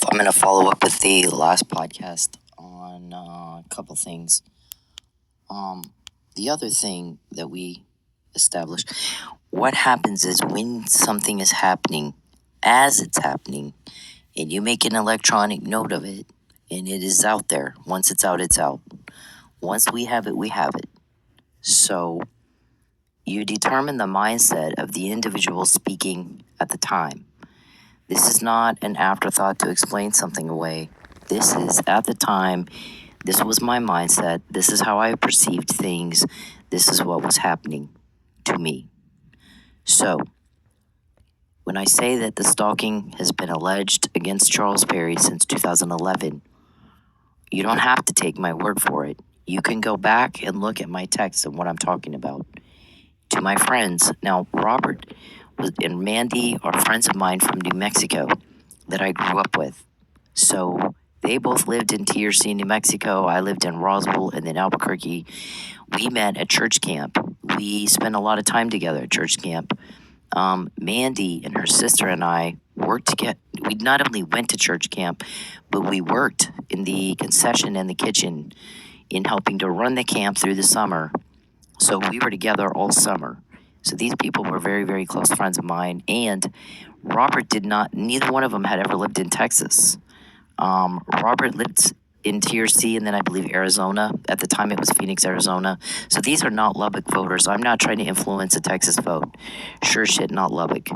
I'm going to follow up with the last podcast on a couple things. The other thing that we established, what happens is when something is happening, as it's happening, and you make an electronic note of it, and it is out there. Once it's out, it's out. Once we have it, we have it. So you determine the mindset of the individual speaking at the time. This is not an afterthought to explain something away. This is at the time, this was my mindset. This is how I perceived things. This is what was happening to me. So, when I say that the stalking has been alleged against Charles Perry since 2011, you don't have to take my word for it. You can go back and look at my text and what I'm talking about. To my friends, now Robert and Mandy are friends of mine from New Mexico that I grew up with. So they both lived in TRC, New Mexico. I lived in Roswell and then Albuquerque. We met at church camp. We spent a lot of time together at church camp. Mandy and her sister and I worked together. We not only went to church camp, but we worked in the concession and the kitchen in helping to run the camp through the summer. So we were together all summer. So these people were very, very close friends of mine. And Robert neither one of them had ever lived in Texas. Robert lived in TRC and then I believe Arizona. At the time it was Phoenix, Arizona. So these are not Lubbock voters. I'm not trying to influence a Texas vote. Sure shit, not Lubbock.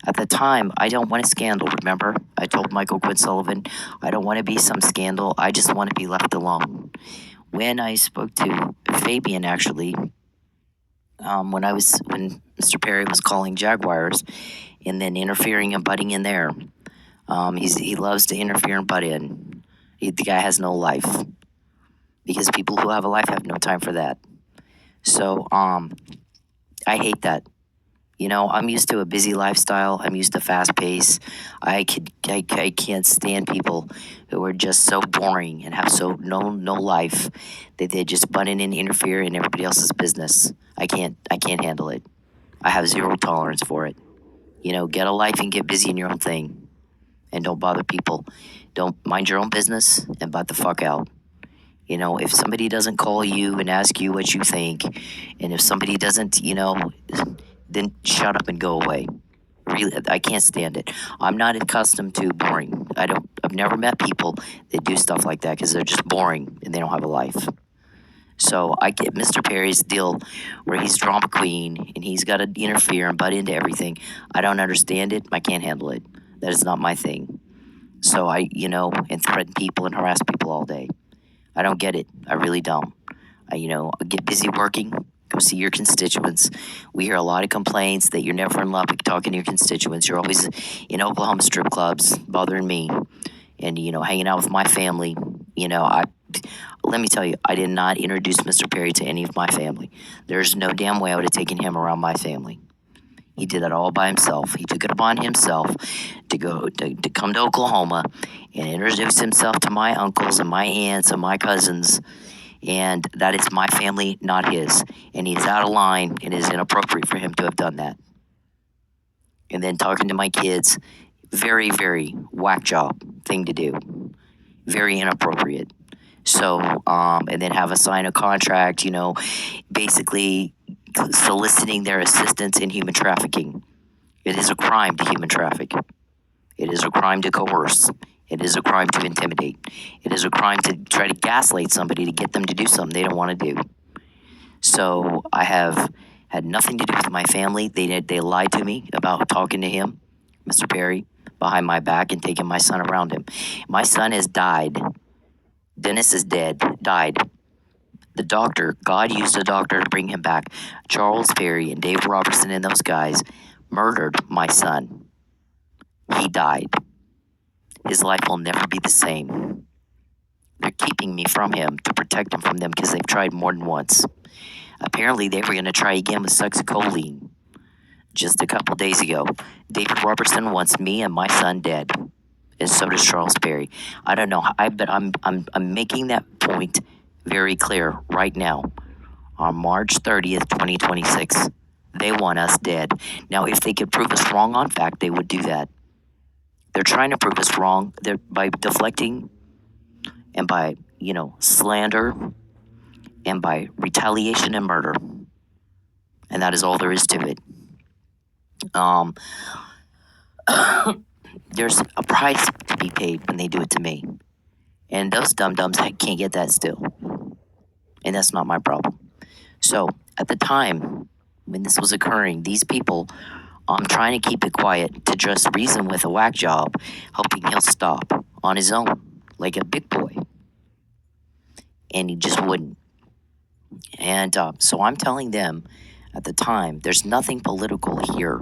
At the time, I don't want a scandal, remember? I told Michael Quinn Sullivan, I don't want to be some scandal. I just want to be left alone. When I spoke to Fabian, actually, when Mr. Perry was calling Jaguars and then interfering and butting in there, he loves to interfere and butt in. The guy has no life because people who have a life have no time for that. So I hate that. You know, I'm used to a busy lifestyle. I'm used to fast pace. I can't stand people who are just so boring and have no life that they just butt in and interfere in everybody else's business. I can't handle it. I have zero tolerance for it. You know, get a life and get busy in your own thing, and don't bother people. Don't mind your own business and butt the fuck out. You know, if somebody doesn't call you and ask you what you think, and if somebody doesn't, then shut up and go away. Really, I can't stand it. I'm not accustomed to boring. I've never met people that do stuff like that because they're just boring and they don't have a life. So I get Mr. Perry's deal where he's drama queen and he's got to interfere and butt into everything. I don't understand it. I can't handle it. That is not my thing. So and threaten people and harass people all day. I don't get it. I really don't. I get busy working. Go see your constituents. We hear a lot of complaints that you're never in Lubbock talking to your constituents. You're always in Oklahoma strip clubs bothering me and, hanging out with my family. Let me tell you, I did not introduce Mr. Perry to any of my family. There's no damn way I would have taken him around my family. He did that all by himself. He took it upon himself to come to Oklahoma and introduce himself to my uncles and my aunts and my cousins. And that is my family, not his. And he's out of line and it is inappropriate for him to have done that. And then talking to my kids, very, very whack job thing to do. Very inappropriate. So, and then have a sign a contract, basically soliciting their assistance in human trafficking. It is a crime to human traffic. It is a crime to coerce. It is a crime to intimidate. It is a crime to try to gaslight somebody to get them to do something they don't want to do. So I have had nothing to do with my family. They lied to me about talking to him, Mr. Perry, behind my back and taking my son around him. My son has died. Dennis is dead, died. The doctor, God used a doctor to bring him back. Charles Perry and Dave Robertson and those guys murdered my son. He died. His life will never be the same. They're keeping me from him to protect him from them because they've tried more than once. Apparently, they were going to try again with succinylcholine just a couple days ago. David Robertson wants me and my son dead, and so does Charles Perry. I don't know, but I'm making that point very clear right now. On March 30th, 2026, they want us dead. Now, if they could prove us wrong on fact, they would do that. They're trying to prove us wrong. They're by deflecting and by, slander and by retaliation and murder. And that is all there is to it. There's a price to be paid when they do it to me. And those dum-dums can't get that still. And that's not my problem. So, at the time when this was occurring, these people, I'm trying to keep it quiet to just reason with a whack job, hoping he'll stop on his own, like a big boy. And he just wouldn't. And so I'm telling them at the time, there's nothing political here.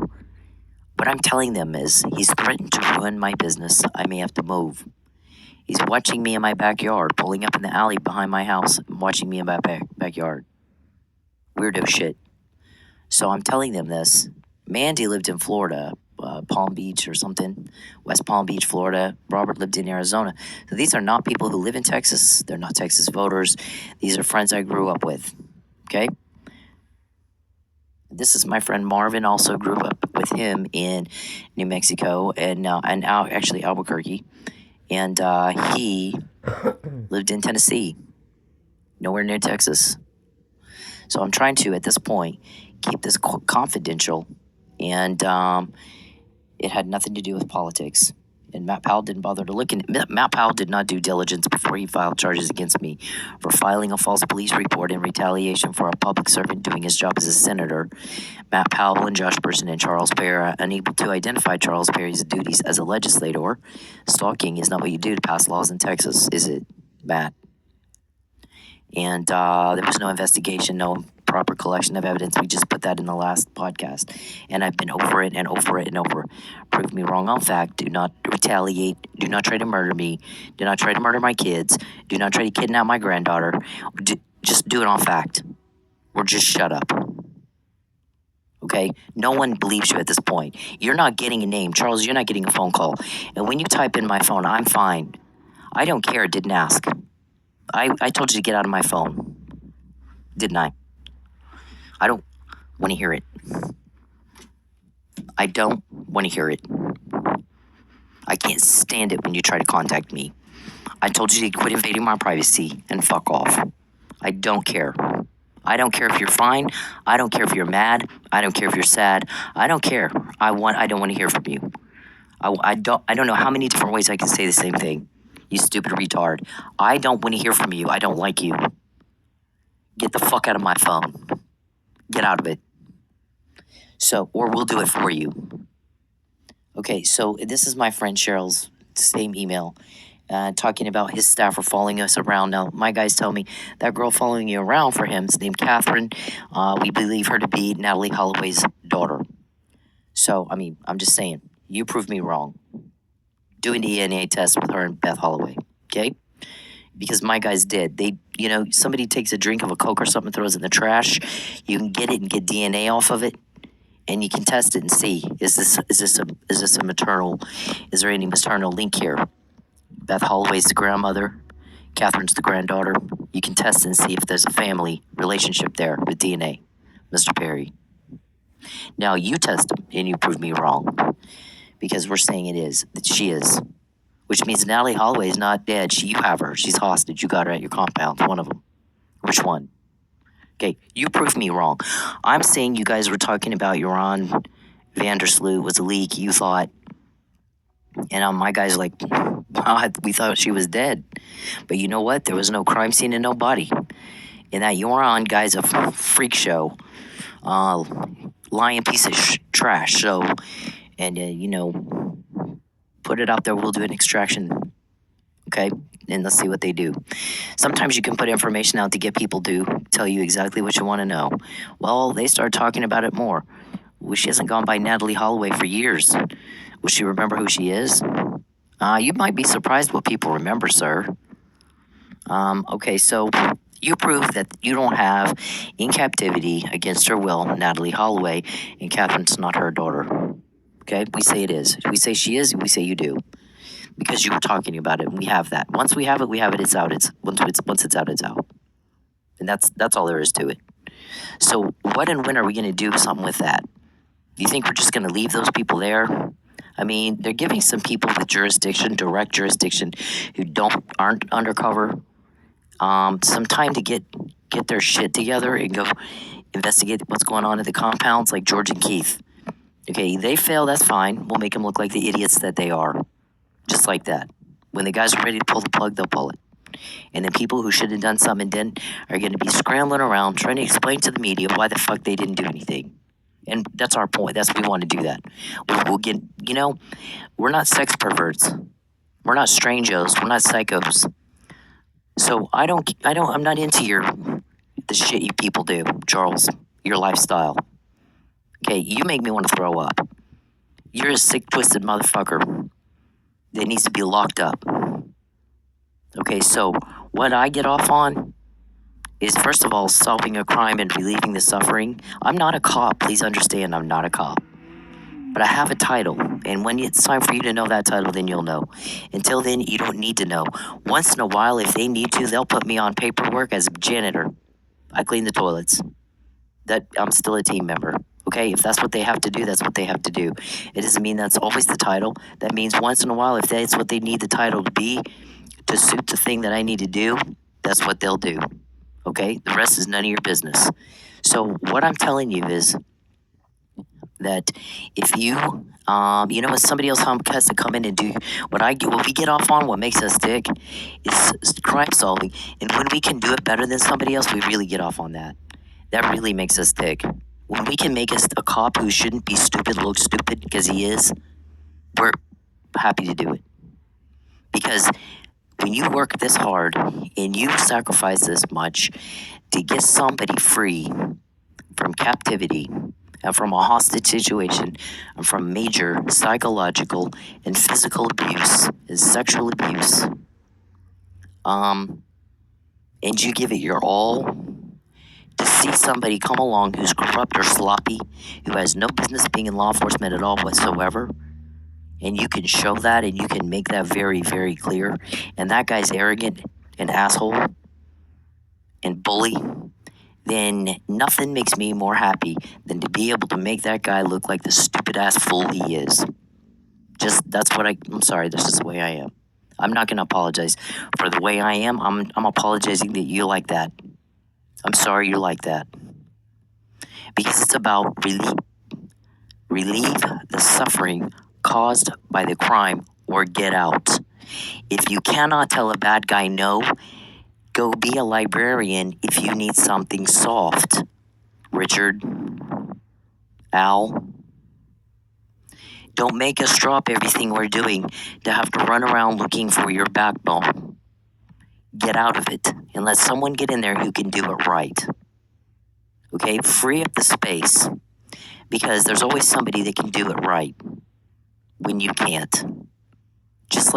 What I'm telling them is he's threatened to ruin my business. I may have to move. He's watching me in my backyard, pulling up in the alley behind my house, and watching me in my backyard. Weirdo shit. So I'm telling them this. Mandy lived in Florida, Palm Beach or something, West Palm Beach, Florida. Robert lived in Arizona. So these are not people who live in Texas. They're not Texas voters. These are friends I grew up with. Okay? This is my friend Marvin. Also grew up with him in New Mexico and actually Albuquerque. And he lived in Tennessee, nowhere near Texas. So I'm trying to, at this point, keep this confidential. And it had nothing to do with politics. And Matt Powell didn't bother to look into it. Matt Powell did not do diligence before he filed charges against me for filing a false police report in retaliation for a public servant doing his job as a senator. Matt Powell and Josh Burson and Charles Perry are unable to identify Charles Perry's duties as a legislator. Stalking is not what you do to pass laws in Texas, is it, Matt? And there was no investigation, no proper collection of evidence. We just put that in the last podcast. And I've been over it and over it and over. Prove me wrong on fact. Do not retaliate. Do not try to murder me. Do not try to murder my kids. Do not try to kidnap my granddaughter. Just do it on fact. Or just shut up. Okay? No one believes you at this point. You're not getting a name. Charles, you're not getting a phone call. And when you type in my phone, I'm fine. I don't care. Didn't ask. I told you to get out of my phone. Didn't I? I don't want to hear it. I don't want to hear it. I can't stand it when you try to contact me. I told you to quit invading my privacy and fuck off. I don't care. I don't care if you're fine. I don't care if you're mad. I don't care if you're sad. I don't care. I don't want to hear from you. I don't know how many different ways I can say the same thing. You stupid retard. I don't want to hear from you. I don't like you. Get the fuck out of my phone. Get out of it. So, or we'll do it for you. Okay, so this is my friend Cheryl's same email, talking about his staff are following us around. Now, my guys tell me that girl following you around for him is named Catherine. We believe her to be Natalie Holloway's daughter. So, I'm just saying, you proved me wrong. Do a DNA test with her and Beth Holloway, okay? Because my guys did. They, somebody takes a drink of a Coke or something, throws it in the trash. You can get it and get DNA off of it, and you can test it and see is this a maternal? Is there any maternal link here? Beth Holloway's the grandmother. Catherine's the granddaughter. You can test and see if there's a family relationship there with DNA, Mr. Perry. Now you test them and you prove me wrong. Because we're saying that she is. Which means Natalie Holloway is not dead. You have her. She's hostage. You got her at your compound. One of them. Which one? Okay, you proved me wrong. I'm saying you guys were talking about Joran Vandersloot was a leak. You thought. And my guys like, wow, we thought she was dead. But you know what? There was no crime scene and no body. And that Joran guy's a freak show. Lying piece of trash. So... And, put it out there. We'll do an extraction. Okay? And let's see what they do. Sometimes you can put information out to get people to tell you exactly what you want to know. Well, they start talking about it more. Well, she hasn't gone by Natalie Holloway for years. Will she remember who she is? You might be surprised what people remember, sir. Okay, so you prove that you don't have in captivity against her will Natalie Holloway, and Catherine's not her daughter. Okay, we say it is. We say she is, we say you do. Because you were talking about it, and we have that. Once we have it, it's out. Once it's out, it's out. And that's all there is to it. So what and when are we going to do something with that? Do you think we're just going to leave those people there? I mean, they're giving some people with jurisdiction, direct jurisdiction, who aren't undercover, some time to get their shit together and go investigate what's going on at the compounds, like George and Keith. Okay, they fail, that's fine. We'll make them look like the idiots that they are. Just like that. When the guys are ready to pull the plug, they'll pull it. And the people who should have done something didn't are going to be scrambling around trying to explain to the media why the fuck they didn't do anything. And that's our point. That's we want to do that. We'll get, we're not sex perverts. We're not strangers. We're not psychos. So I'm not into the shit you people do, Charles. Your lifestyle. Okay, you make me want to throw up. You're a sick, twisted motherfucker that needs to be locked up. Okay, so what I get off on is, first of all, solving a crime and relieving the suffering. I'm not a cop. Please understand, I'm not a cop. But I have a title, and when it's time for you to know that title, then you'll know. Until then, you don't need to know. Once in a while, if they need to, they'll put me on paperwork as a janitor. I clean the toilets. That I'm still a team member. Okay, if that's what they have to do, that's what they have to do. It doesn't mean that's always the title. That means once in a while, if that's what they need the title to be, to suit the thing that I need to do, that's what they'll do. Okay, the rest is none of your business. So what I'm telling you is that if you, if somebody else has to come in and do what we get off on, what makes us tick, is crime solving. And when we can do it better than somebody else, we really get off on that. That really makes us tick. When we can make a cop who shouldn't be stupid look stupid because he is, we're happy to do it. Because when you work this hard and you sacrifice this much to get somebody free from captivity and from a hostage situation and from major psychological and physical abuse and sexual abuse, and you give it your all, to see somebody come along who's corrupt or sloppy, who has no business being in law enforcement at all whatsoever, and you can show that and you can make that very, very clear, and that guy's arrogant and asshole and bully, then nothing makes me more happy than to be able to make that guy look like the stupid ass fool he is. I'm sorry, this is the way I am. I'm not going to apologize for the way I am. I'm apologizing that you like that. I'm sorry you like that. Because it's about relieve the suffering caused by the crime or get out. If you cannot tell a bad guy no, go be a librarian if you need something soft. Richard, Al, don't make us drop everything we're doing to have to run around looking for your backbone. Get out of it and let someone get in there who can do it right. Okay, free up the space, because there's always somebody that can do it right when you can't.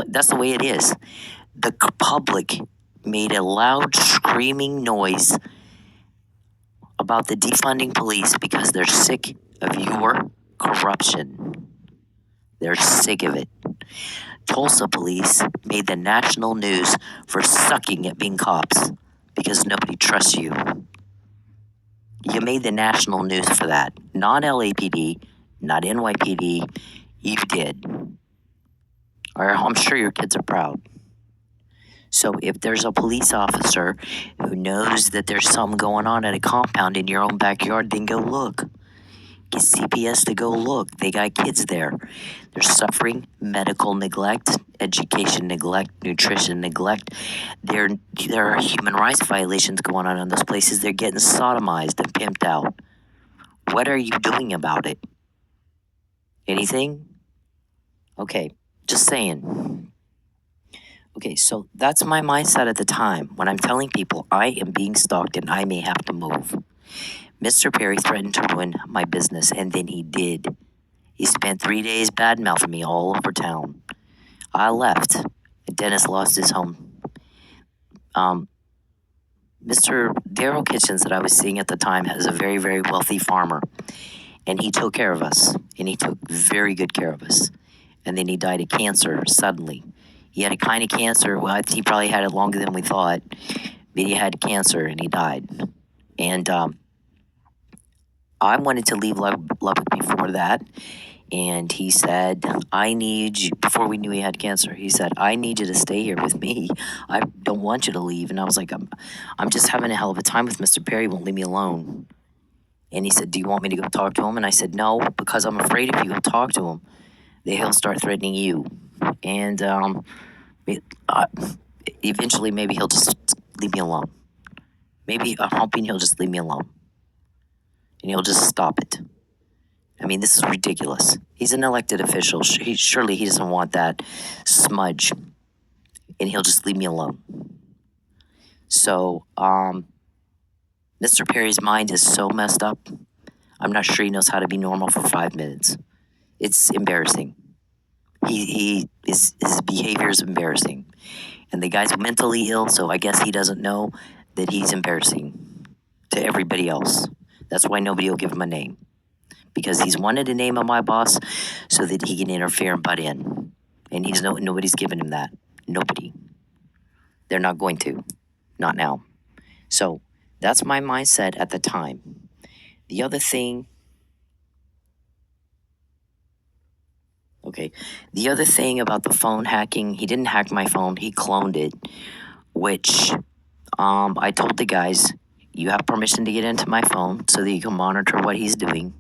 That's the way it is. The public made a loud screaming noise about the defunding police because they're sick of your corruption. They're sick of it. Tulsa police made the national news for sucking at being cops because nobody trusts you. You made the national news for that. Not LAPD, not NYPD. You did. Or I'm sure your kids are proud. So if there's a police officer who knows that there's something going on at a compound in your own backyard, then go look. Get CPS to go look. They got kids there. They're suffering medical neglect, education neglect, nutrition neglect. There are human rights violations going on in those places. They're getting sodomized and pimped out. What are you doing about it? Anything? Okay, just saying. Okay, so that's my mindset at the time when I'm telling people I am being stalked and I may have to move. Mr. Perry threatened to ruin my business, and then he did. He spent 3 days bad-mouthing me all over town. I left, and Dennis lost his home. Mr. Daryl Kitchens that I was seeing at the time is a very, very wealthy farmer, and he took care of us, and he took very good care of us. And then he died of cancer suddenly. He had a kind of cancer. Well, he probably had it longer than we thought, but he had cancer, and he died. And I wanted to leave Lubbock before that, And he said, I need you, before we knew he had cancer, he said, I need you to stay here with me. I don't want you to leave. And I was like, I'm just having a hell of a time with Mr. Perry. He won't leave me alone. And he said, do you want me to go talk to him? And I said, no, because I'm afraid if you go talk to him, that he'll start threatening you. And eventually maybe he'll just leave me alone. Maybe I'm hoping he'll just leave me alone. And he'll just stop it. I mean, this is ridiculous. He's an elected official. Surely he doesn't want that smudge. And he'll just leave me alone. So, Mr. Perry's mind is so messed up. I'm not sure he knows how to be normal for 5 minutes. It's embarrassing. His behavior is embarrassing. And the guy's mentally ill, so I guess he doesn't know that he's embarrassing to everybody else. That's why nobody will give him a name. Because he's wanted a name of my boss so that he can interfere and butt in. And nobody's given him that. Nobody. They're not going to. Not now. So, that's my mindset at the time. The other thing about the phone hacking, he didn't hack my phone, he cloned it, which I told the guys, you have permission to get into my phone so that you can monitor what he's doing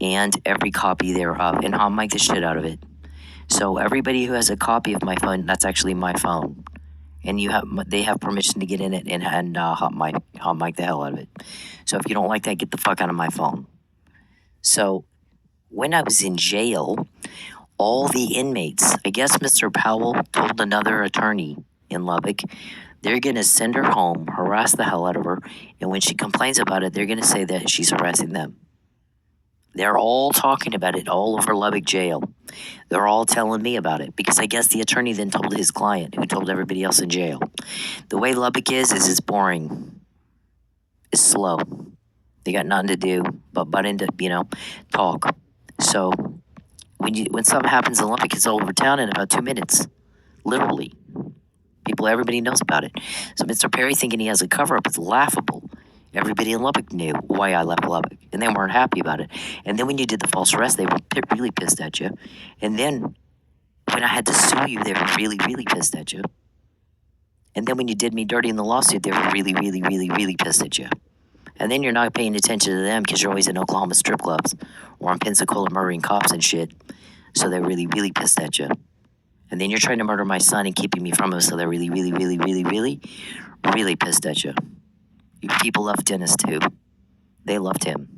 and every copy thereof, and I'll mic the shit out of it. So everybody who has a copy of my phone, that's actually my phone. And they have permission to get in it and hot mic the hell out of it. So if you don't like that, get the fuck out of my phone. So when I was in jail, all the inmates, I guess Mr. Powell told another attorney in Lubbock, they're going to send her home, harass the hell out of her, and when she complains about it, they're going to say that she's harassing them. They're all talking about it all over Lubbock jail. They're all telling me about it because I guess the attorney then told his client, who told everybody else in jail. The way Lubbock is it's boring. It's slow. They got nothing to do but into, talk. So when something happens in Lubbock, it's all over town in about 2 minutes. Literally. Everybody knows about it. So Mr. Perry thinking he has a cover-up is laughable. Everybody in Lubbock knew why I left Lubbock, and they weren't happy about it. And then when you did the false arrest, they were really pissed at you. And then when I had to sue you, they were really, really pissed at you. And then when you did me dirty in the lawsuit, they were really, really, really, really pissed at you. And then you're not paying attention to them because you're always in Oklahoma strip clubs or in Pensacola murdering cops and shit. So they're really, really pissed at you. And then you're trying to murder my son and keeping me from him, so they're really, really, really, really, really, really pissed at you. You people love Dennis too. They loved him.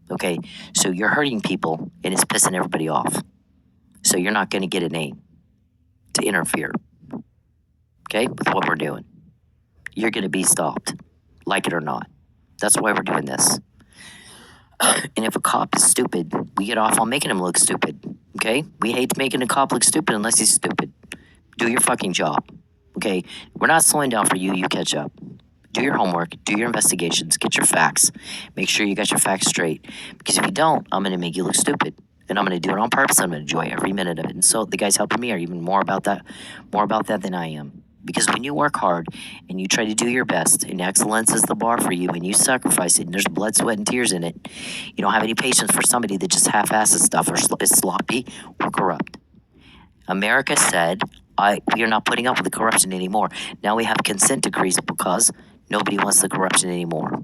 Okay, so you're hurting people and it's pissing everybody off. So you're not going to get a name to interfere, okay, with what we're doing. You're going to be stopped, like it or not. That's why we're doing this. And if a cop is stupid, we get off on making him look stupid, okay? We hate making a cop look stupid unless he's stupid. Do your fucking job, okay? We're not slowing down for you, you catch up. Do your homework, do your investigations, get your facts. Make sure you got your facts straight. Because if you don't, I'm going to make you look stupid. And I'm going to do it on purpose. I'm going to enjoy every minute of it. And so the guys helping me are even more about that than I am. Because when you work hard and you try to do your best and excellence is the bar for you and you sacrifice it and there's blood, sweat, and tears in it, you don't have any patience for somebody that just half-asses stuff or is sloppy or corrupt. America said, we are not putting up with the corruption anymore. Now we have consent decrees because nobody wants the corruption anymore.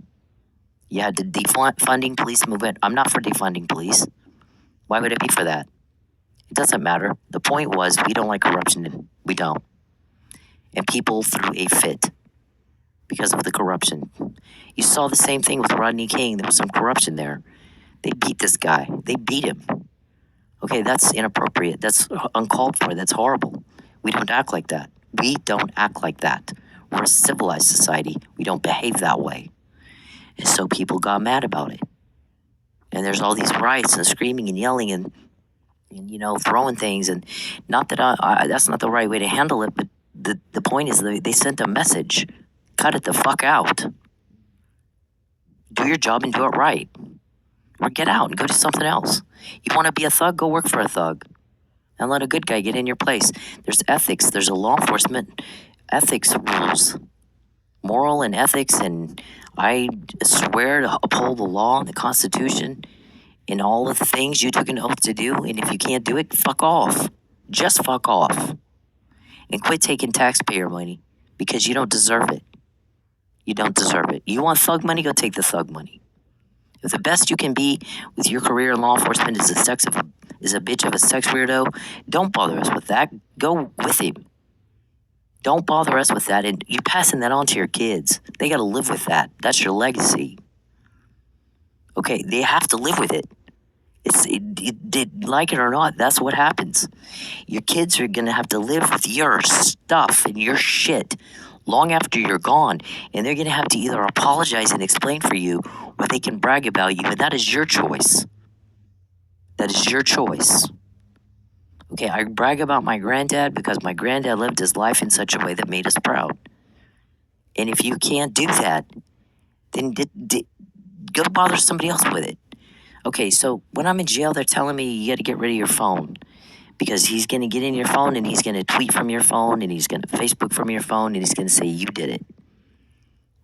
You had to defunding police movement. I'm not for defunding police. Why would it be for that? It doesn't matter. The point was we don't like corruption. We don't. And people threw a fit because of the corruption. You saw the same thing with Rodney King. There was some corruption there. They beat this guy. They beat him. Okay, that's inappropriate. That's uncalled for. That's horrible. We don't act like that. We don't act like that. We're a civilized society. We don't behave that way. And so people got mad about it. And there's all these riots and screaming and yelling and throwing things. And not that that's not the right way to handle it, but the point is they sent a message. Cut it the fuck out. Do your job and do it right. Or get out and go do something else. You want to be a thug? Go work for a thug. And let a good guy get in your place. There's ethics. There's a law enforcement ethics rules. Moral and ethics, and I swear to uphold the law and the Constitution in all of the things you took an oath to do, and if you can't do it, fuck off. Just fuck off. And quit taking taxpayer money because you don't deserve it. You don't deserve it. You want thug money? Go take the thug money. If the best you can be with your career in law enforcement is a bitch of a sex weirdo, don't bother us with that. Go with him. Don't bother us with that. And you're passing that on to your kids. They got to live with that. That's your legacy. Okay, they have to live with it. Like it or not, that's what happens. Your kids are going to have to live with your stuff and your shit long after you're gone. And they're going to have to either apologize and explain for you, or they can brag about you. And that is your choice. That is your choice. Okay, I brag about my granddad because my granddad lived his life in such a way that made us proud. And if you can't do that, then go bother somebody else with it. Okay, so when I'm in jail, they're telling me you got to get rid of your phone because he's going to get in your phone and he's going to tweet from your phone and he's going to Facebook from your phone and he's going to say you did it.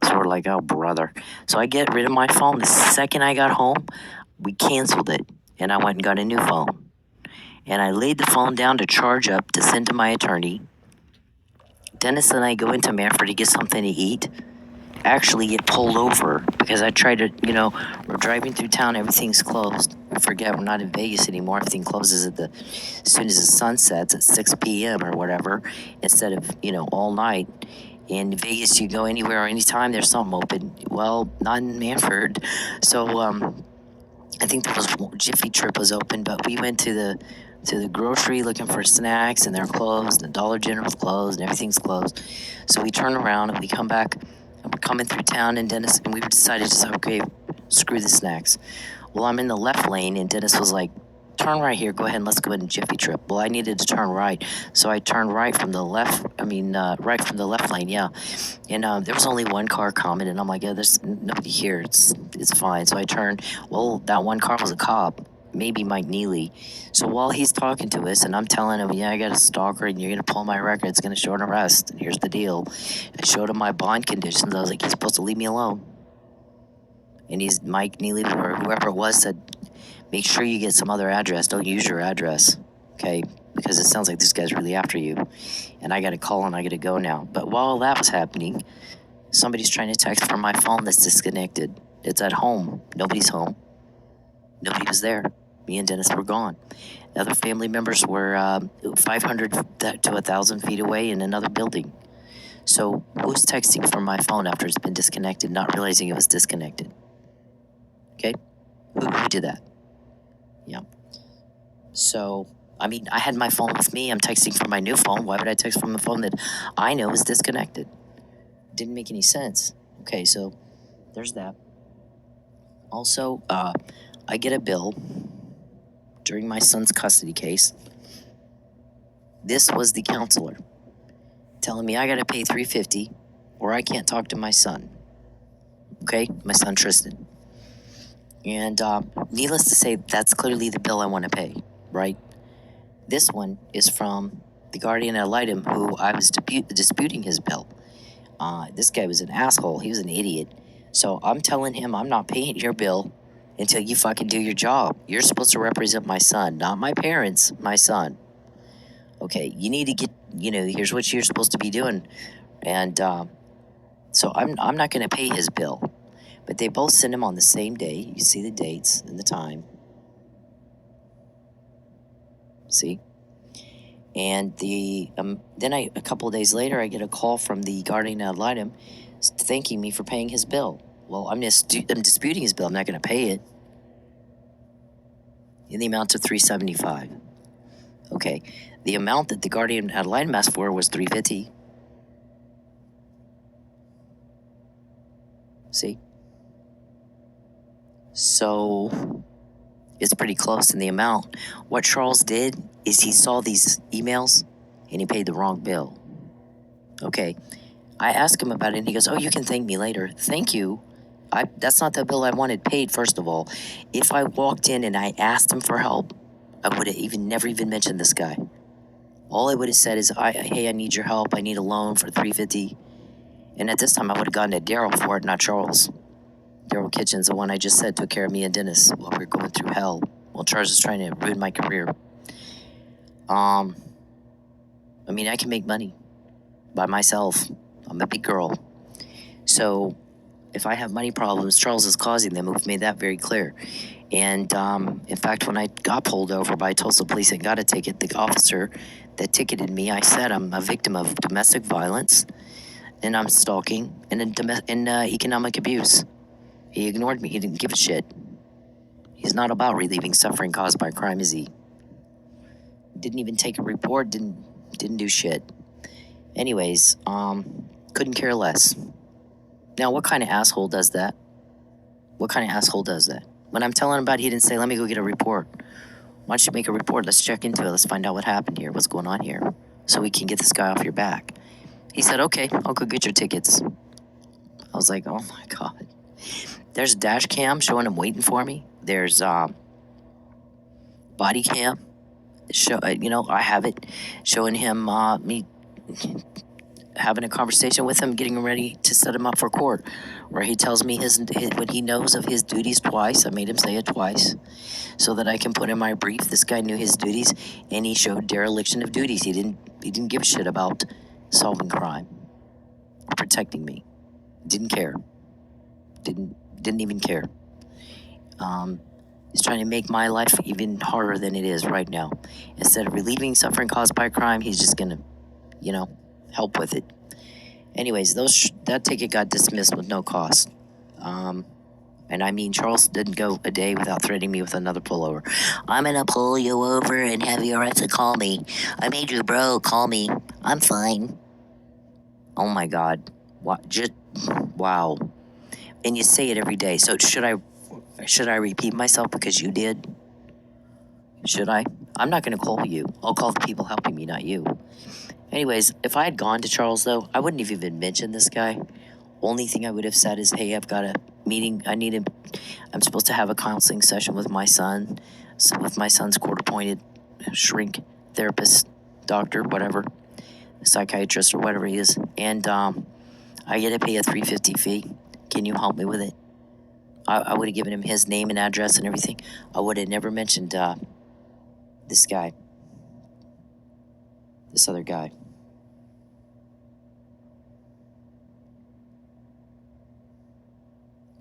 So we're like, oh, brother. So I get rid of my phone. The second I got home, we canceled it and I went and got a new phone. And I laid the phone down to charge up to send to my attorney. Dennis and I go into Manfred to get something to eat. Actually get pulled over because I tried to, we're driving through town, everything's closed. I forget we're not in Vegas anymore. Everything closes as soon as the sun sets at 6 p.m. or whatever, instead of, all night. In Vegas, you go anywhere or anytime, there's something open. Well, not in Manford. So, I think there was Jiffy Trip was open, but we went to the grocery looking for snacks and they're closed, and Dollar General's closed, and everything's closed. So we turn around and we come back. And we're coming through town, and Dennis, and we decided to say, okay, screw the snacks. Well, I'm in the left lane, and Dennis was like, turn right here, go ahead and let's go ahead and Jiffy Trip. Well, I needed to turn right, so I turned right from the left, right from the left lane, yeah. And there was only one car coming, and I'm like, yeah, there's nobody here, it's fine. So I turned, well, that one car was a cop, maybe Mike Neely. So while he's talking to us, and I'm telling him, yeah, I got a stalker, and you're going to pull my record, it's going to show an arrest, and here's the deal. I showed him my bond conditions. I was like, he's supposed to leave me alone. And Mike Neely, or whoever it was, said, make sure you get some other address. Don't use your address, okay? Because it sounds like this guy's really after you. And I got a call, and I got to go now. But while that was happening, somebody's trying to text from my phone that's disconnected. It's at home. Nobody's home. Nobody was there. Me and Dennis were gone. Other family members were 500 to 1,000 feet away in another building. So who's texting from my phone after it's been disconnected, not realizing it was disconnected? Okay? Who did that? Yeah. So, I had my phone with me. I'm texting from my new phone. Why would I text from a phone that I know is disconnected? Didn't make any sense. Okay, so there's that. Also, I get a bill during my son's custody case. This was the counselor telling me I got to pay $350 or I can't talk to my son. Okay, my son Tristan. And needless to say, that's clearly the bill I want to pay, right? This one is from the guardian ad litem who I was disputing his bill. This guy was an asshole. He was an idiot. So I'm telling him I'm not paying your bill until you fucking do your job. You're supposed to represent my son, not my parents, my son. Okay, you need to get, here's what you're supposed to be doing. And so I'm not going to pay his bill. But they both send him on the same day. You see the dates and the time. See? And then a couple of days later, I get a call from the guardian ad litem thanking me for paying his bill. Well, I'm disputing his bill. I'm not going to pay it. In the amount of $375. Okay. The amount that the guardian ad litem asked for was $350. See? So it's pretty close in the amount. What Charles did is he saw these emails and he paid the wrong bill. Okay. I asked him about it and he goes, oh, you can thank me later. Thank you. That's not the bill I wanted paid, first of all. If I walked in and I asked him for help, I would have never even mentioned this guy. All I would have said is, hey, I need your help. I need a loan for $350. And at this time, I would have gone to Daryl for it, not Charles. Daryl Kitchens, the one I just said took care of me and Dennis while we were going through hell, while Charles is trying to ruin my career. I mean, I can make money by myself. I'm a big girl. So if I have money problems, Charles is causing them. We've made that very clear. And in fact, when I got pulled over by Tulsa police and got a ticket, the officer that ticketed me, I said I'm a victim of domestic violence, and I'm stalking, and economic abuse. He ignored me. He didn't give a shit. He's not about relieving suffering caused by crime, is he? Didn't even take a report. Didn't do shit. Anyways, couldn't care less. Now, what kind of asshole does that? What kind of asshole does that? When I'm telling him about it, he didn't say, let me go get a report. Why don't you make a report? Let's check into it. Let's find out what happened here. What's going on here? So we can get this guy off your back. He said, okay, I'll go get your tickets. I was like, oh my God. There's a dash cam showing him waiting for me. There's body cam. I have it showing him me having a conversation with him, getting ready to set him up for court, where he tells me his what he knows of his duties twice. I made him say it twice so that I can put in my brief. This guy knew his duties, and he showed dereliction of duties. He didn't give a shit about solving crime or protecting me. Didn't care. Didn't even care. He's trying to make my life even harder than it is right now. Instead of relieving suffering caused by crime, he's just gonna, help with it. Anyways, that ticket got dismissed with no cost. And I mean, Charles didn't go a day without threatening me with another pullover. I'm gonna pull you over and have you arrested. Call me. I made you broke. Call me. I'm fine. Oh my God. What? Wow. And you say it every day. So should I repeat myself because you did? Should I? I'm not gonna call you. I'll call the people helping me, not you. Anyways, if I had gone to Charles, though, I wouldn't have even mentioned this guy. Only thing I would have said is, hey, I've got a meeting. I'm supposed to have a counseling session with my son, with my son's court-appointed shrink therapist, doctor, whatever, psychiatrist or whatever he is. And I get to pay a $350 fee. Can you help me with it? I would have given him his name and address and everything. I would have never mentioned this guy, this other guy.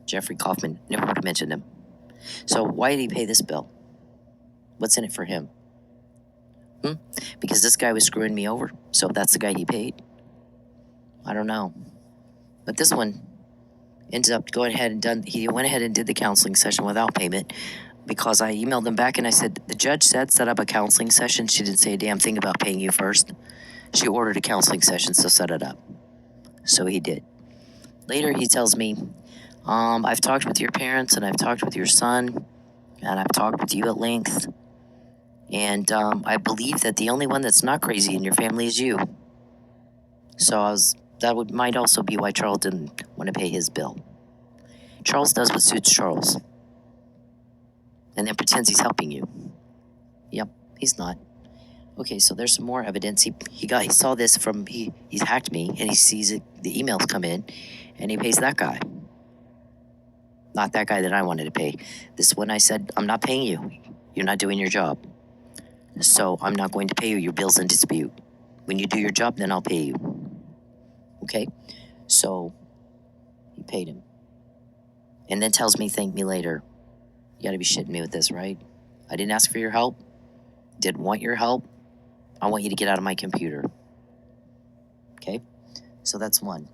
Jeffrey Kaufman, never would have mentioned him. So why did he pay this bill? What's in it for him? Because this guy was screwing me over, so that's the guy he paid? I don't know. But this one ended up he went ahead and did the counseling session without payment, because I emailed them back and I said, the judge said set up a counseling session. She didn't say a damn thing about paying you first. She ordered a counseling session, so set it up. So he did. Later he tells me, I've talked with your parents and I've talked with your son and I've talked with you at length. And I believe that the only one that's not crazy in your family is you. So might also be why Charles didn't want to pay his bill. Charles does what suits Charles. And then pretends he's helping you. Yep, he's not. Okay, so there's some more evidence. He saw this from, he's hacked me, and he sees it, the emails come in, and he pays that guy. Not that guy that I wanted to pay. This one I said, I'm not paying you. You're not doing your job. So I'm not going to pay you. Your bill's in dispute. When you do your job, then I'll pay you. Okay? So he paid him. And then tells me, thank me later. You gotta be shitting me with this, right? I didn't ask for your help. Didn't want your help. I want you to get out of my computer. Okay? So that's one.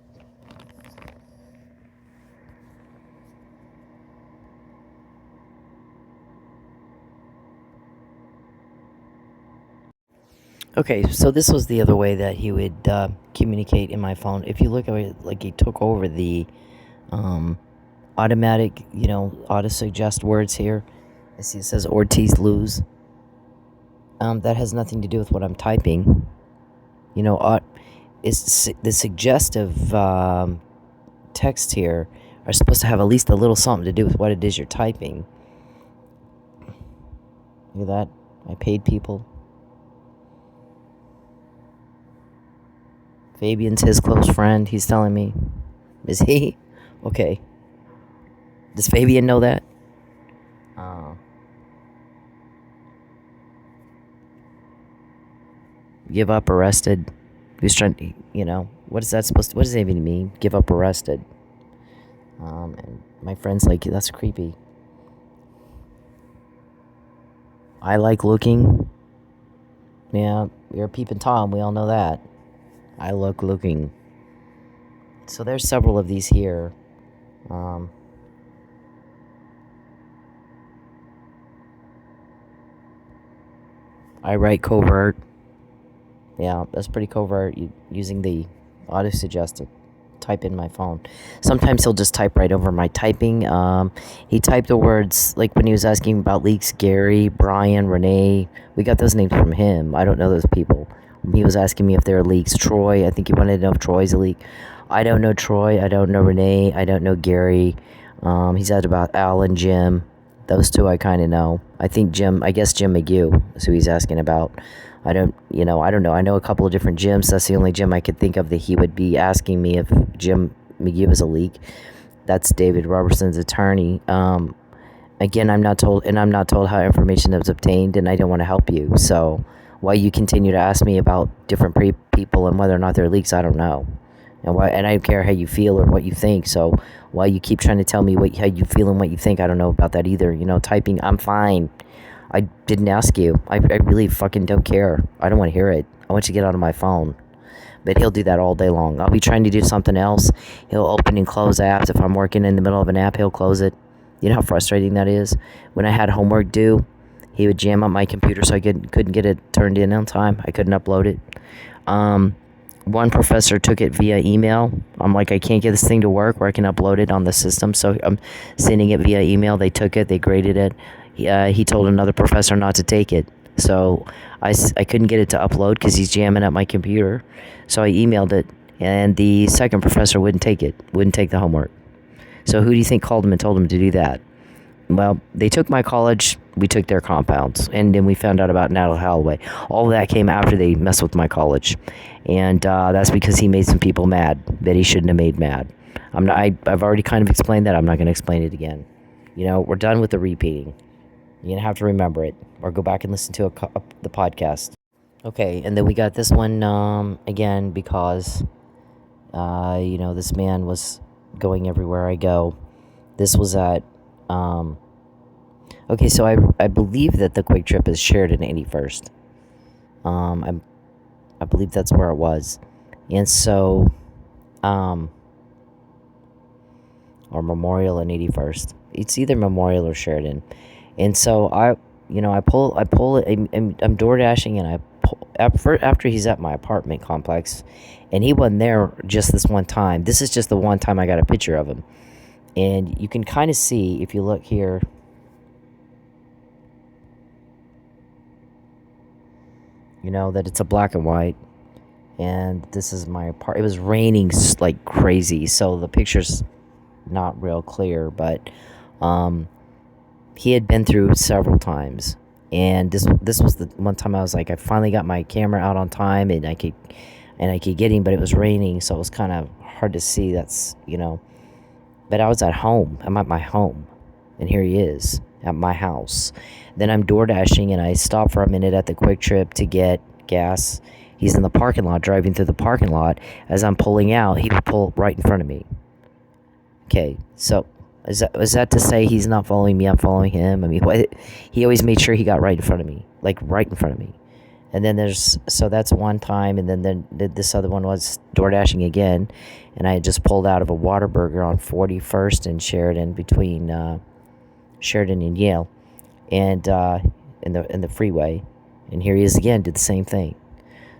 Okay, so this was the other way that he would communicate in my phone. If you look at it, like he took over the automatic, auto-suggest words here. I see it says Ortiz lose. That has nothing to do with what I'm typing. Is the suggestive text here are supposed to have at least a little something to do with what it is you're typing. Look at that. I paid people. Fabian's his close friend. He's telling me. Is he? Okay. Does Fabian know that? Uh, Give up arrested. He was trying to, what is that supposed to, what does that even mean? Give up arrested. And my friend's like, that's creepy. I like looking. Yeah, you're peeping Tom. We all know that. I look looking. So there's several of these here. I write covert. Yeah, that's pretty covert. Using the auto-suggest to type in my phone. Sometimes he'll just type right over my typing. He typed the words, like when he was asking about leaks, Gary, Brian, Renee. We got those names from him. I don't know those people. He was asking me if there are leaks. Troy, I think he wanted to know if Troy's a leak. I don't know Troy. I don't know Renee. I don't know Gary. He's asked about Al and Jim. Those two I kind of know. I guess Jim McGew is who he's asking about. I don't know. I know a couple of different Jims. That's the only Jim I could think of that he would be asking me if Jim McGew is a leak. That's David Robertson's attorney. Again, I'm not told how information is obtained, and I don't want to help you. So why you continue to ask me about different people and whether or not they're leaks, I don't know. And I don't care how you feel or what you think. So why you keep trying to tell me how you feel and what you think, I don't know about that either. Typing, I'm fine. I didn't ask you. I really fucking don't care. I don't want to hear it. I want you to get out of my phone. But he'll do that all day long. I'll be trying to do something else. He'll open and close apps. If I'm working in the middle of an app, he'll close it. You know how frustrating that is? When I had homework due, he would jam up my computer so I couldn't get it turned in on time. I couldn't upload it. One professor took it via email. I'm like, I can't get this thing to work where I can upload it on the system, so I'm sending it via email. They took it. They graded it. He told another professor not to take it. So I couldn't get it to upload because he's jamming up my computer. So I emailed it, and the second professor wouldn't take it, wouldn't take the homework. So who do you think called him and told him to do that? Well, they took my college, we took their compounds, and then we found out about Natalie Holloway. All of that came after they messed with my college. And that's because he made some people mad that he shouldn't have made mad. I've already kind of explained that. I'm not going to explain it again. We're done with the repeating. You're going to have to remember it, or go back and listen to the podcast. Okay, and then we got this one again because, this man was going everywhere I go. This was at, okay, so I believe that the Quick Trip is shared in 81st. I believe that's where it was. And so, or Memorial and 81st. It's either Memorial or Sheridan. And so I pull it, I'm door dashing, and I pull, after he's at my apartment complex, and he wasn't there just this one time. This is just the one time I got a picture of him. And you can kind of see, if you look here, that it's a black and white. And this is my apartment. It was raining like crazy, so the picture's not real clear, but he had been through several times. And this was the one time I was like, I finally got my camera out on time, and I could get him, but it was raining, so it was kind of hard to see. That's, but I was at home. I'm at my home, and here he is at my house. Then I'm door dashing, and I stop for a minute at the Quick Trip to get gas. He's in the parking lot, driving through the parking lot. As I'm pulling out, he would pull right in front of me. Okay, so is that to say he's not following me, I'm following him? I mean, he always made sure he got right in front of me, like right in front of me. And then that's one time, and then this other one was door dashing again, and I had just pulled out of a Whataburger on 41st and Sheridan, between Sheridan and Yale, and in the freeway, and here he is again, did the same thing.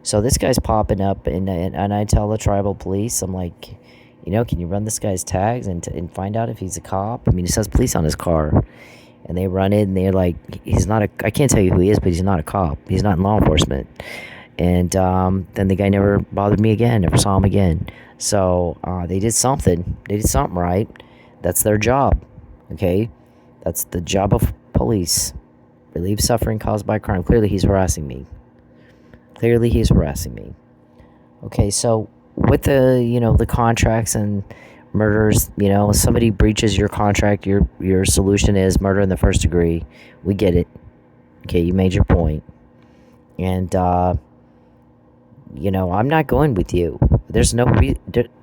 So this guy's popping up, and I tell the tribal police, I'm like, can you run this guy's tags and find out if he's a cop? I mean, he says police on his car. And they run it, and they're like, I can't tell you who he is, but he's not a cop. He's not in law enforcement. And then the guy never bothered me again, never saw him again. So they did something. They did something right. That's their job, okay? That's the job of police. Relieve suffering caused by crime. Clearly, he's harassing me. Okay, so with the contracts and Murders, somebody breaches your contract, your solution is murder in the first degree. We get it. Okay, you made your point. And, I'm not going with you. There's no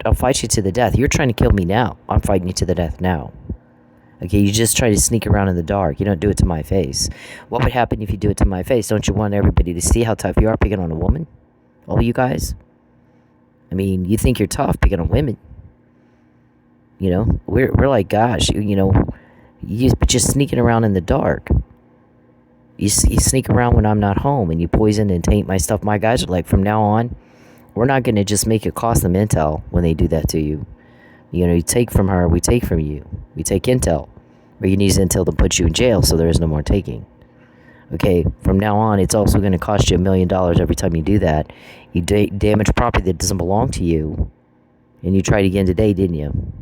I'll fight you to the death. You're trying to kill me now. I'm fighting you to the death now. Okay, you just try to sneak around in the dark. You don't do it to my face. What would happen if you do it to my face? Don't you want everybody to see how tough you are picking on a woman? All you guys? I mean, you think you're tough picking on women. We're like, gosh, you're just sneaking around in the dark. You sneak around when I'm not home, and you poison and taint my stuff. My guys are like, from now on, we're not going to just make it cost them intel when they do that to you. You take from her, we take from you. We take intel. Or you need intel to put you in jail, so there is no more taking. Okay, from now on, it's also going to cost you $1 million every time you do that. You damage property that doesn't belong to you. And you tried again today, didn't you?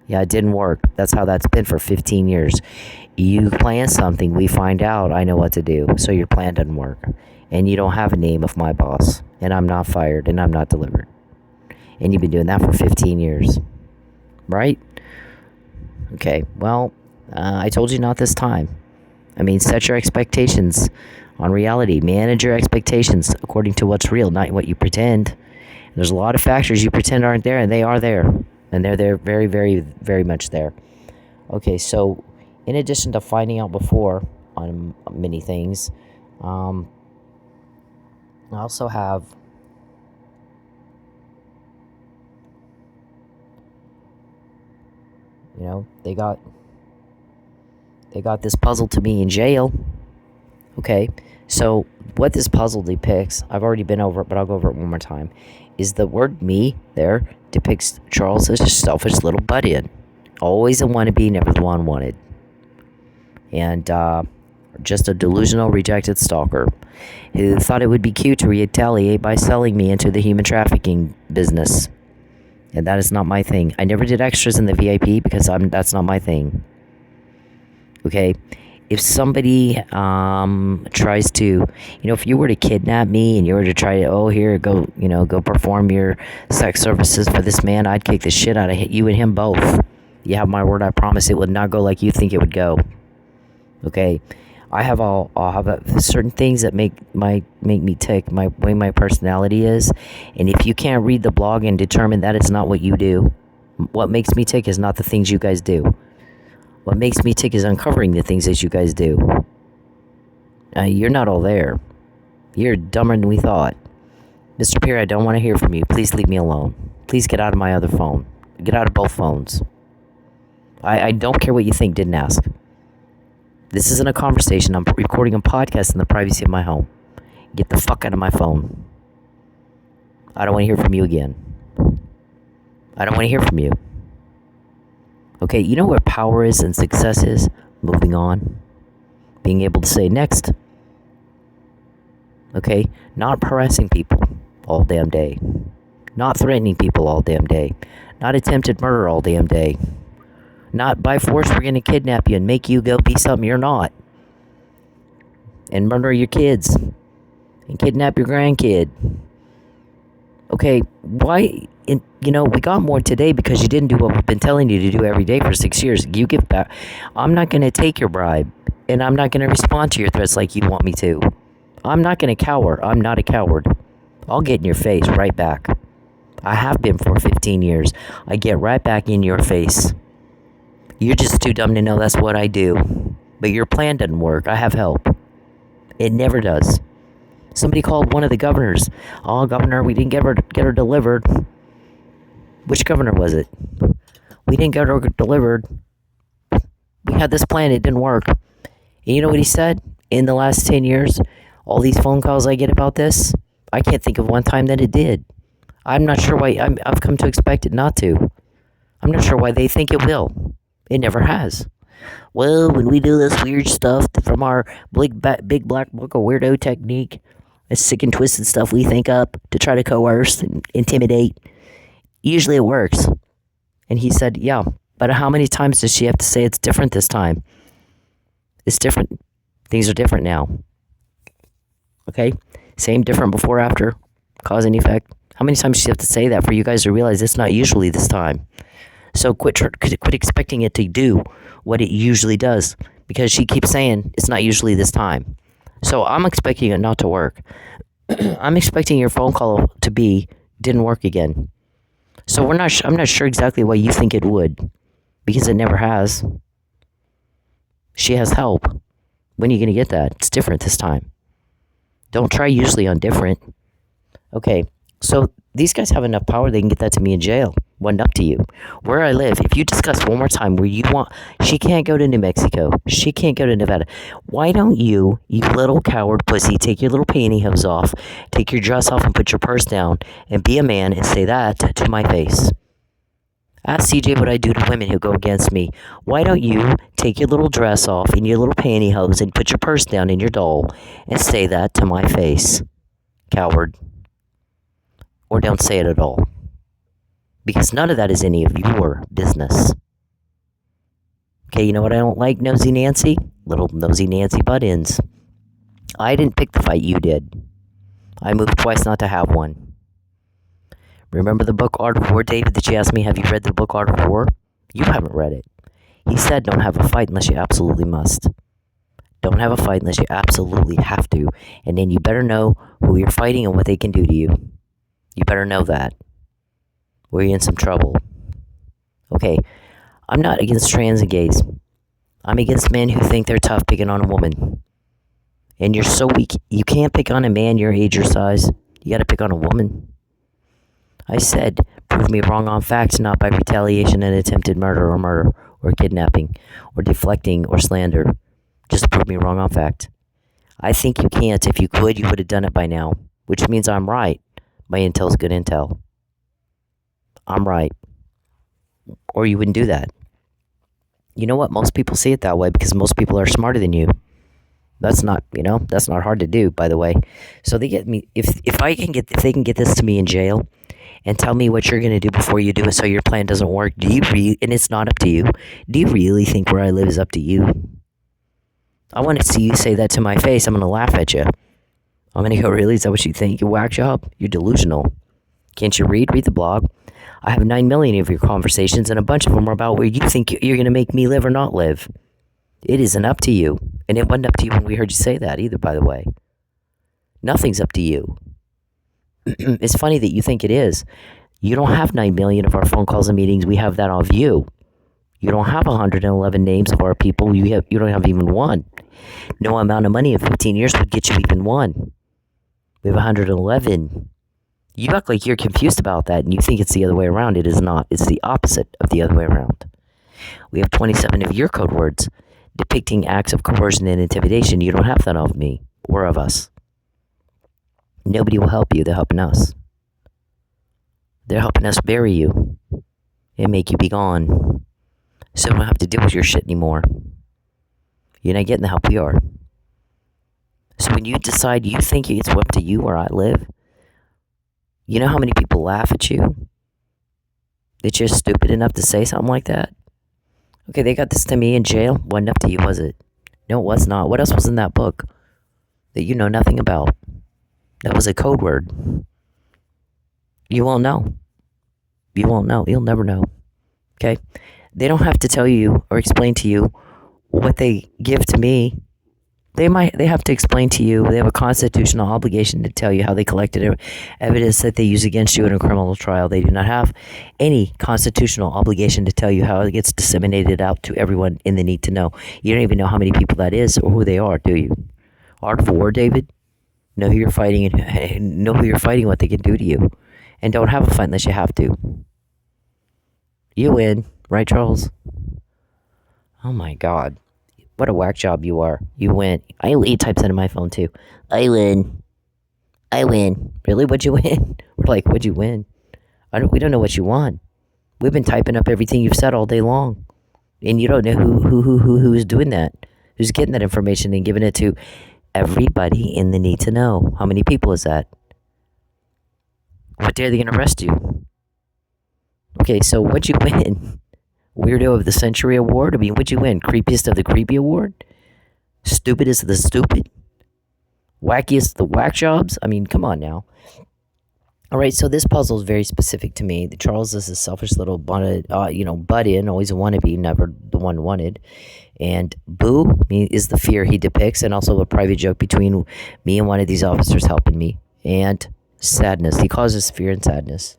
Yeah, it didn't work. That's how that's been for 15 years. You plan something, we find out, I know what to do. So your plan doesn't work. And you don't have a name of my boss. And I'm not fired, and I'm not delivered. And you've been doing that for 15 years. Right? Okay, well, I told you not this time. I mean, set your expectations on reality. Manage your expectations according to what's real, not what you pretend. There's a lot of factors you pretend aren't there, and they are there. And they're there, very, very, very much there. Okay, so in addition to finding out before on many things, I also have they got this puzzle to me in jail. Okay, so what this puzzle depicts, I've already been over it, but I'll go over it one more time, is the word me there depicts Charles as a selfish little butt-in. Always a wannabe, never the one wanted. And just a delusional, rejected stalker who thought it would be cute to retaliate by selling me into the human trafficking business. And that is not my thing. I never did extras in the VIP because that's not my thing. Okay? If somebody tries to, if you were to kidnap me and you were to try to, go perform your sex services for this man, I'd kick the shit out of you and him both. You have my word, I promise it would not go like you think it would go. Okay? I'll have certain things that make me tick, my way my personality is, and if you can't read the blog and determine that it's not what you do, what makes me tick is not the things you guys do. What makes me tick is uncovering the things that you guys do. You're not all there. You're dumber than we thought. Mr. Pierre, I don't want to hear from you. Please leave me alone. Please get out of my other phone. Get out of both phones. I don't care what you think, didn't ask. This isn't a conversation. I'm recording a podcast in the privacy of my home. Get the fuck out of my phone. I don't want to hear from you again. I don't want to hear from you. Okay, you know where power is and success is? Moving on. Being able to say next. Okay, not harassing people all damn day. Not threatening people all damn day. Not attempted murder all damn day. Not by force we're going to kidnap you and make you go be something you're not. And murder your kids. And kidnap your grandkid. Okay, why... we got more today because you didn't do what we've been telling you to do every day for 6 years. You give back. I'm not going to take your bribe. And I'm not going to respond to your threats like you want me to. I'm not going to cower. I'm not a coward. I'll get in your face right back. I have been for 15 years. I get right back in your face. You're just too dumb to know that's what I do. But your plan doesn't work. I have help. It never does. Somebody called one of the governors. Oh, governor, we didn't get her delivered. Which governor was it? We didn't get her delivered. We had this plan. It didn't work. And you know what he said? In the last 10 years, all these phone calls I get about this, I can't think of one time that it did. I'm not sure why. I've come to expect it not to. I'm not sure why they think it will. It never has. Well, when we do this weird stuff from our big black book of weirdo technique, this sick and twisted stuff we think up to try to coerce and intimidate, usually it works. And he said, yeah, but how many times does she have to say it's different this time? It's different. Things are different now. Okay? Same, different, before, after, cause and effect. How many times does she have to say that for you guys to realize it's not usually this time? So quit expecting it to do what it usually does, because she keeps saying it's not usually this time. So I'm expecting it not to work. I'm expecting your phone call to be didn't work again. So I'm not sure exactly why you think it would, because it never has. She has help. When are you going to get that? It's different this time. Don't try usually on different. Okay, so these guys have enough power, they can get that to me in jail. Wasn't up to you. Where I live, if you discuss one more time where you want, she can't go to New Mexico, she can't go to Nevada. Why don't you little coward pussy, take your little pantyhose off, take your dress off and put your purse down, and be a man and say that to my face? Ask CJ what I do to women who go against me. Why don't you take your little dress off and your little pantyhose and put your purse down in your doll and say that to my face, coward? Or don't say it at all. Because none of that is any of your business. Okay, you know what I don't like, Nosy Nancy? Little Nosy Nancy butt-ins. I didn't pick the fight, you did. I moved twice not to have one. Remember the book Art of War, David, that you asked me, have you read the book Art of War? You haven't read it. He said don't have a fight unless you absolutely must. Don't have a fight unless you absolutely have to. And then you better know who you're fighting and what they can do to you. You better know that, or you're in some trouble. Okay, I'm not against trans and gays. I'm against men who think they're tough picking on a woman. And you're so weak, you can't pick on a man your age or size. You gotta pick on a woman. I said, prove me wrong on facts, not by retaliation and attempted murder, or kidnapping, or deflecting, or slander. Just prove me wrong on fact. I think you can't. If you could, you would have done it by now, which means I'm right. My intel's good intel. I'm right. Or you wouldn't do that. You know what? Most people see it that way because most people are smarter than you. That's not hard to do, by the way. So they get me, if they can get this to me in jail and tell me what you're going to do before you do it so your plan doesn't work, and it's not up to you, do you really think where I live is up to you? I want to see you say that to my face. I'm going to laugh at you. I'm going to go, really? Is that what you think? You whack job? You're delusional. Can't you read? Read the blog. I have 9 million of your conversations, and a bunch of them are about where you think you're going to make me live or not live. It isn't up to you. And it wasn't up to you when we heard you say that either, by the way. Nothing's up to you. It's funny that you think it is. You don't have 9 million of our phone calls and meetings. We have that on view. You don't have 111 names of our people. You don't have even one. No amount of money in 15 years would get you even one. We have 111. You act like you're confused about that and you think it's the other way around. It is not. It's the opposite of the other way around. We have 27 of your code words depicting acts of coercion and intimidation. You don't have that of me or of us. Nobody will help you. They're helping us. They're helping us bury you and make you be gone. So we don't have to deal with your shit anymore. You're not getting the help we are. So when you decide you think it's up to you where I live, you know how many people laugh at you? That you're stupid enough to say something like that? Okay, they got this to me in jail. Wasn't up to you, was it? No, it was not. What else was in that book that you know nothing about? That was a code word. You won't know. You won't know. You'll never know. Okay? They don't have to tell you or explain to you what they give to me. They have to explain to you. They have a constitutional obligation to tell you how they collected evidence that they use against you in a criminal trial. They do not have any constitutional obligation to tell you how it gets disseminated out to everyone in the need to know. You don't even know how many people that is or who they are, do you? Art of War, David? Know who you're fighting and know who you're fighting, what they can do to you. And don't have a fight unless you have to. You win, right, Charles? Oh my God. What a whack job you are. You win. He types into my phone too. I win. I win. Really? What'd you win? We're like, what'd you win? We don't know what you won. We've been typing up everything you've said all day long. And you don't know who's doing that. Who's getting that information and giving it to everybody in the need to know. How many people is that? What day are they going to arrest you? Okay, so what'd you win? Weirdo of the Century Award? I mean, what'd you win? Creepiest of the Creepy Award? Stupidest of the stupid? Wackiest of the whack jobs? I mean, come on now. All right, so this puzzle is very specific to me. Charles is a selfish little butt in, always a wannabe, never the one wanted. And boo is the fear he depicts, and also a private joke between me and one of these officers helping me. And sadness, he causes fear and sadness.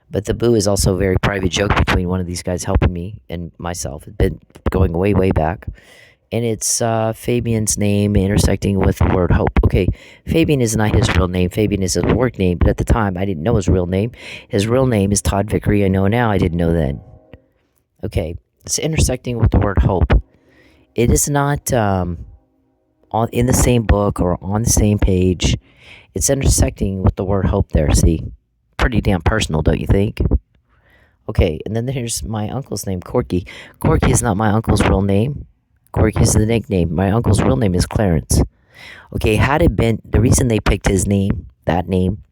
But the boo is also a very private joke between one of these guys helping me and myself. It's been going way, way back. And it's Fabian's name intersecting with the word hope. Okay, Fabian is not his real name. Fabian is his work name, but at the time I didn't know his real name. His real name is Todd Vickery. I know now. I didn't know then. Okay, it's intersecting with the word hope. It is not in the same book or on the same page. It's intersecting with the word hope there. See, pretty damn personal, don't you think? Okay, and then here's my uncle's name, Corky. Corky is not my uncle's real name. Corky is the nickname. My uncle's real name is Clarence. Okay, had it been the reason they picked his name, that name,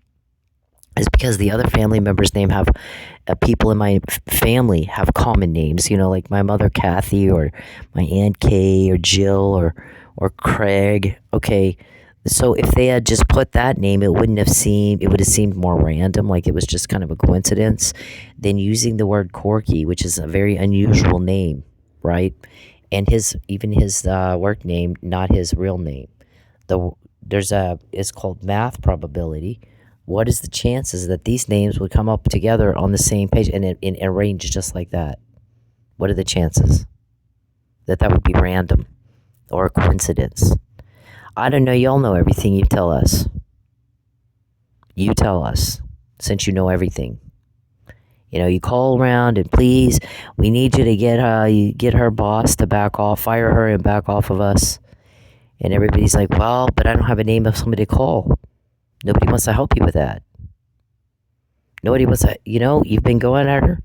is because the other family members' name have people in my family have common names. You know, like my mother Kathy or my aunt Kay or Jill or Craig. Okay, so if they had just put that name, it would have seemed more random, like it was just kind of a coincidence, than using the word Corky, which is a very unusual name, right? And his work name, not his real name. It's called math probability. What is the chances that these names would come up together on the same page and arranged just like that? What are the chances that would be random or a coincidence? I don't know. Y'all know everything. You tell us. You tell us, since you know everything. You know, you call around and please, we need you to get her boss to back off, fire her and back off of us. And everybody's like, well, but I don't have a name of somebody to call. Nobody wants to help you with that. Nobody wants to, you've been going at her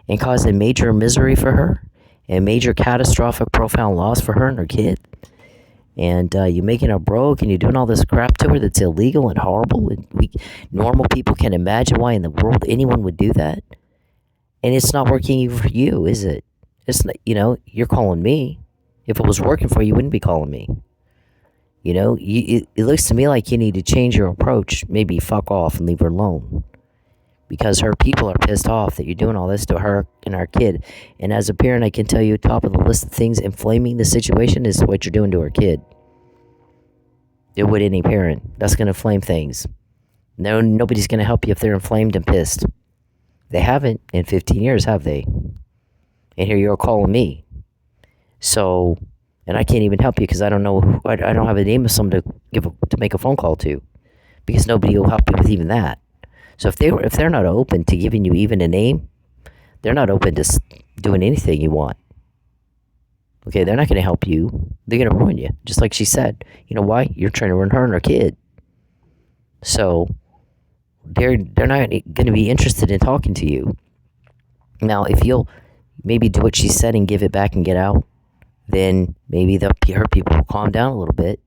and causing major misery for her and major catastrophic, profound loss for her and her kid. And you're making her broke and you're doing all this crap to her that's illegal and horrible. And normal people can imagine why in the world anyone would do that. And it's not working for you, is it? It's not, you're calling me. If it was working for you, you wouldn't be calling me. It looks to me like you need to change your approach. Maybe fuck off and leave her alone. Because her people are pissed off that you're doing all this to her and our kid. And as a parent, I can tell you, top of the list of things inflaming the situation is what you're doing to her kid. It would any parent. That's going to inflame things. No, nobody's going to help you if they're inflamed and pissed. They haven't in 15 years, have they? And here you're calling me. So... and I can't even help you because I don't know. I don't have a name of someone to make a phone call to, because nobody will help you with even that. So if they're not open to giving you even a name, they're not open to doing anything you want. Okay, they're not going to help you. They're going to ruin you, just like she said. You know why? You're trying to ruin her and her kid. So they're not going to be interested in talking to you. Now, if you'll maybe do what she said and give it back and get out, then maybe her people will calm down a little bit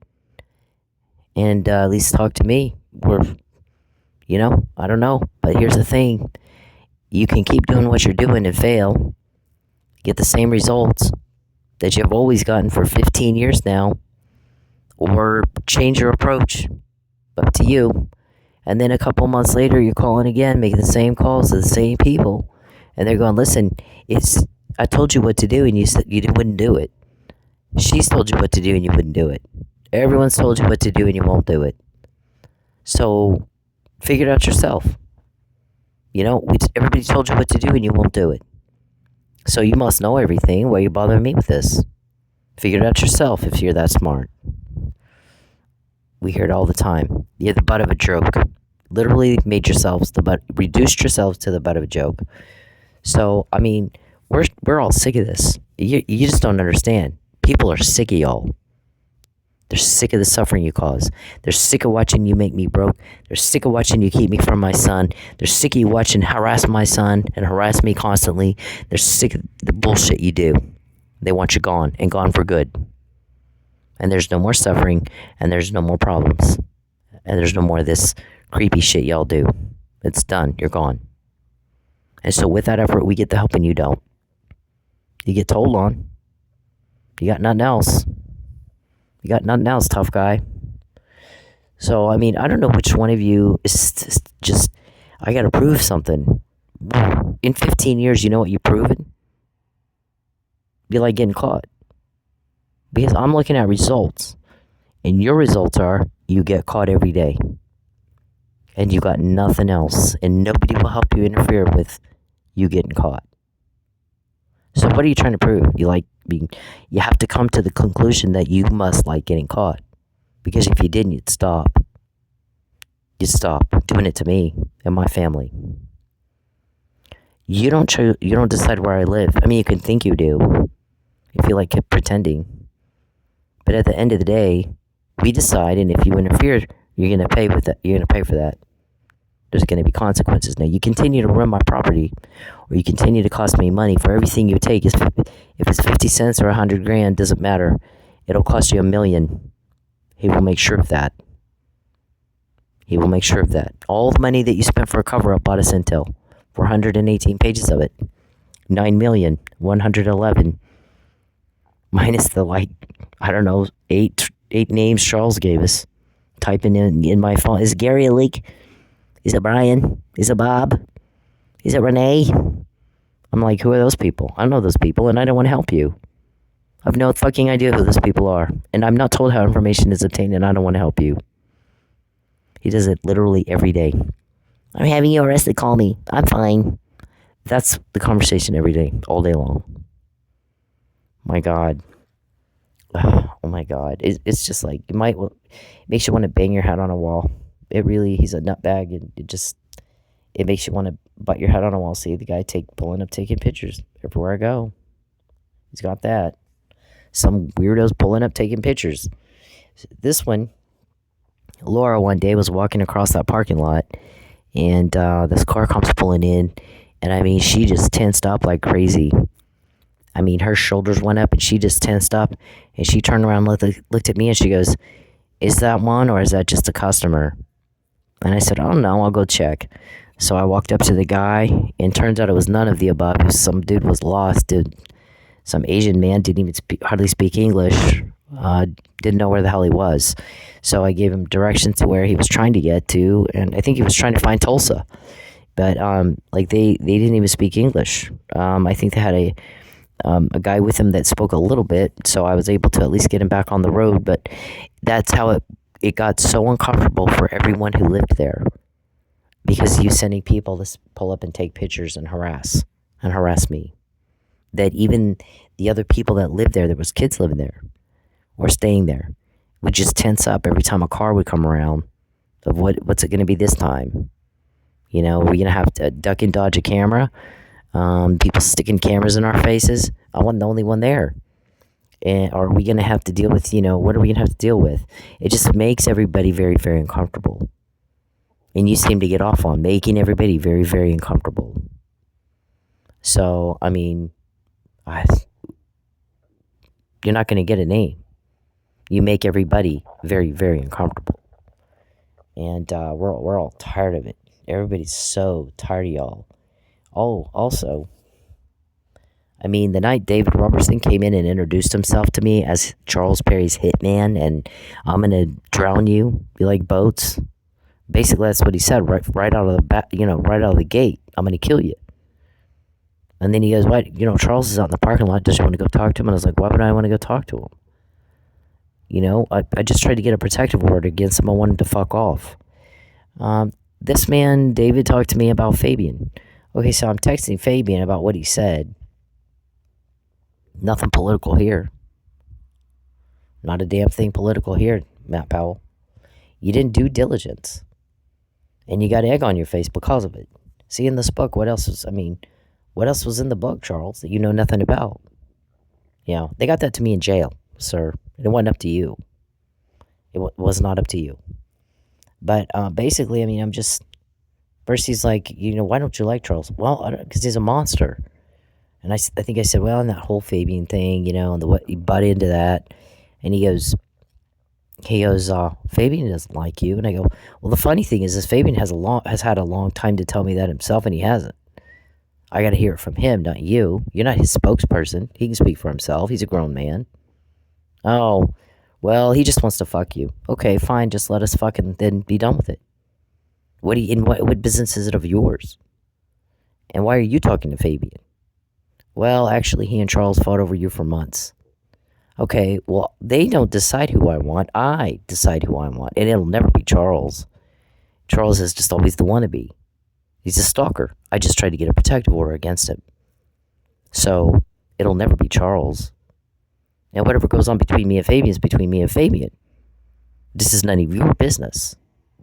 and at least talk to me. I don't know. But here's the thing. You can keep doing what you're doing and fail, get the same results that you've always gotten for 15 years now, or change your approach. Up to you. And then a couple months later, you're calling again, making the same calls to the same people. And they're going, listen, I told you what to do and you said you wouldn't do it. She's told you what to do and you wouldn't do it. Everyone's told you what to do and you won't do it. So, figure it out yourself. Everybody told you what to do and you won't do it. So you must know everything. Why are you bothering me with this? Figure it out yourself if you're that smart. We hear it all the time. You're the butt of a joke. Literally reduced yourselves to the butt of a joke. So, I mean, we're all sick of this. You just don't understand. People are sick of y'all. They're sick of the suffering you cause. They're sick of watching you make me broke. They're sick of watching you keep me from my son. They're sick of you watching harass my son and harass me constantly. They're sick of the bullshit you do. They want you gone, and gone for good. And there's no more suffering, and there's no more problems. And there's no more of this creepy shit y'all do. It's done. You're gone. And so with that effort, we get the help and you don't. You get told on. You got nothing else. You got nothing else, tough guy. So, I mean, I don't know which one of you is just... I gotta prove something. In 15 years, you know what you've proven? Be like getting caught. Because I'm looking at results. And your results are you get caught every day. And you got nothing else. And nobody will help you interfere with you getting caught. So what are you trying to prove? You have to come to the conclusion that you must like getting caught. Because if you didn't, you'd stop. You'd stop doing it to me and my family. You don't decide where I live. I mean, you can think you do if you like keep pretending. But at the end of the day, we decide, and if you interfere, you're gonna pay with that. You're gonna pay for that. There's gonna be consequences. Now, you continue to run my property, or you continue to cost me money for everything you take. If it's 50 cents or 100 grand, doesn't matter. It'll cost you $1 million. He will make sure of that. He will make sure of that. All the money that you spent for a cover-up bought us intel. 418 pages of it. 9,111,000. Minus the, I don't know, eight names Charles gave us. Typing in my phone. Is Gary a leak? Is it Brian? Is it Bob? Is it Renee? I'm like, who are those people? I don't know those people, and I don't want to help you. I have no fucking idea who those people are. And I'm not told how information is obtained, and I don't want to help you. He does it literally every day. I'm having you arrested, call me. I'm fine. That's the conversation every day, all day long. My God. Oh my God. It's just like, it makes you want to bang your head on a wall. He's a nutbag, and it makes you want to butt your head on a wall. See the guy taking pictures everywhere I go. He's got that. Some weirdos pulling up, taking pictures. This one, Laura one day was walking across that parking lot, and this car comes pulling in, and I mean, she just tensed up like crazy. I mean, her shoulders went up, and she just tensed up, and she turned around, looked at me, and she goes, "Is that one, or is that just a customer?" And I said, "Oh no, I'll go check." So I walked up to the guy, and turns out it was none of the above. Some dude was lost. Some Asian man didn't even hardly speak English. Didn't know where the hell he was. So I gave him directions to where he was trying to get to, and I think he was trying to find Tulsa. But they didn't even speak English. I think they had a guy with him that spoke a little bit, so I was able to at least get him back on the road. But that's how it got so uncomfortable for everyone who lived there, because he was sending people to pull up and take pictures and harass me. That even the other people that lived there was kids living there or staying there, would just tense up every time a car would come around. Of what's it going to be this time? You know, we're going to have to duck and dodge a camera. People sticking cameras in our faces. I wasn't the only one there. And are we going to have to deal with, what are we going to have to deal with? It just makes everybody very, very uncomfortable. And you seem to get off on making everybody very, very uncomfortable. So, I mean, you're not going to get a name. You make everybody very, very uncomfortable. And we're all tired of it. Everybody's so tired of y'all. Oh, also, I mean, the night David Robertson came in and introduced himself to me as Charles Perry's hitman, and I'm going to drown you, you like boats. Basically, that's what he said right out of the back, right out of the gate. I'm going to kill you. And then he goes, "What? Charles is out in the parking lot. Does you want to go talk to him?" And I was like, "Why would I want to go talk to him?" I just tried to get a protective order against him. I wanted to fuck off. This man, David, talked to me about Fabian. Okay, so I'm texting Fabian about what he said. Nothing political here. Not a damn thing political here, Matt Powell. You didn't do diligence. And you got egg on your face because of it. See, in this book, what else was in the book, Charles, that you know nothing about? They got that to me in jail, sir. It wasn't up to you. It was not up to you. But basically, I mean, I'm just... First, he's like, why don't you like Charles? Well, because he's a monster. And I think I said, well, and that whole Fabian thing, and he butt into that. And he goes, Fabian doesn't like you. And I go, well, the funny thing is Fabian has had a long time to tell me that himself, and he hasn't. I got to hear it from him, not you. You're not his spokesperson. He can speak for himself. He's a grown man. Oh, well, he just wants to fuck you. Okay, fine. Just let us fucking then be done with it. What business is it of yours? And why are you talking to Fabian? Well, actually, he and Charles fought over you for months. Okay, well, they don't decide who I want. I decide who I want. And it'll never be Charles. Charles is just always the wannabe. He's a stalker. I just tried to get a protective order against him. So, it'll never be Charles. And whatever goes on between me and Fabian is between me and Fabian. This is none of your business.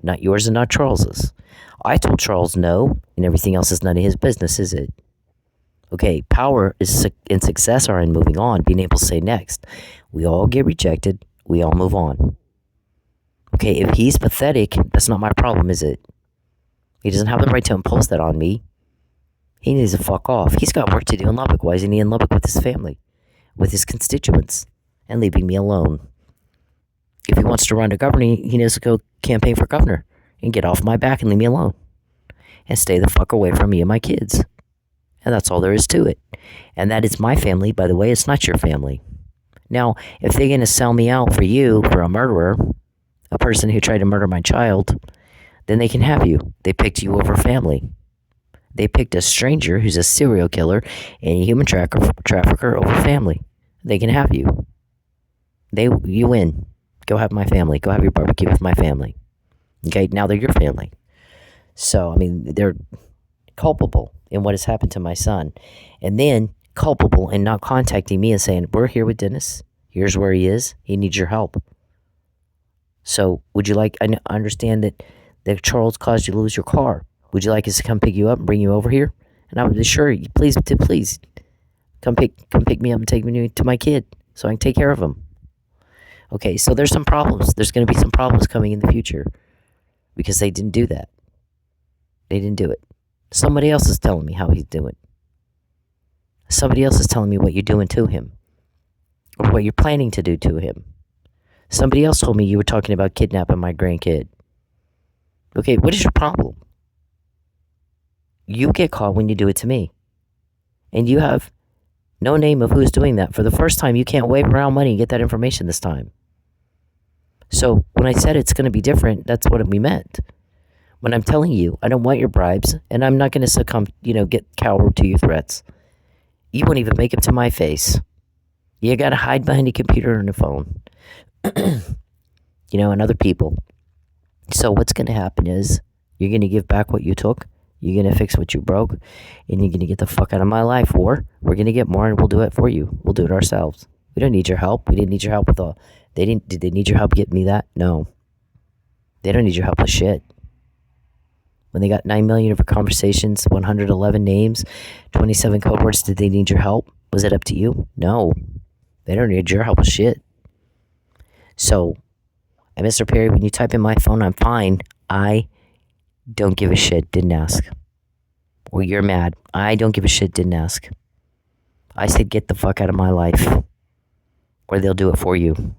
Not yours and not Charles's. I told Charles no, and everything else is none of his business, is it? Okay, power is and success are in moving on, being able to say next. We all get rejected. We all move on. Okay, if he's pathetic, that's not my problem, is it? He doesn't have the right to impose that on me. He needs to fuck off. He's got work to do in Lubbock. Why isn't he in Lubbock with his family, with his constituents, and leaving me alone? If he wants to run to governor, he needs to go campaign for governor and get off my back and leave me alone. And stay the fuck away from me and my kids. And that's all there is to it. And that is my family, by the way. It's not your family. Now, if they're going to sell me out for you, for a murderer, a person who tried to murder my child, then they can have you. They picked you over family. They picked a stranger who's a serial killer and a human trafficker over family. They can have you. You win. Go have my family. Go have your barbecue with my family. Okay, now they're your family. So, I mean, they're culpable in what has happened to my son. And then culpable in not contacting me and saying, we're here with Dennis. Here's where he is. He needs your help. So, would you like, I understand that Charles caused you to lose your car. Would you like us to come pick you up and bring you over here? And I would be sure, please come pick me up and take me to my kid so I can take care of him. Okay, so there's some problems. There's going to be some problems coming in the future because they didn't do that. They didn't do it. Somebody else is telling me how he's doing. Somebody else is telling me what you're doing to him or what you're planning to do to him. Somebody else told me you were talking about kidnapping my grandkid. Okay, what is your problem? You get caught when you do it to me. And you have no name of who's doing that. For the first time, you can't wave around money and get that information this time. So when I said it's going to be different, that's what we meant. When I'm telling you, I don't want your bribes, and I'm not going to succumb, get coward to your threats. You won't even make them to my face. You got to hide behind a computer and a phone. And other people. So what's going to happen is you're going to give back what you took. You're going to fix what you broke. And you're going to get the fuck out of my life. Or we're going to get more and we'll do it for you. We'll do it ourselves. We don't need your help. We didn't need your help with all. Did they need your help getting me that? No. They don't need your help with shit. When they got 9 million of conversations, 111 names, 27 code words, did they need your help? Was it up to you? No. They don't need your help with shit. So, Mr. Perry, when you type in my phone, I'm fine. I don't give a shit, didn't ask. Or you're mad. I don't give a shit, didn't ask. I said get the fuck out of my life. Or they'll do it for you.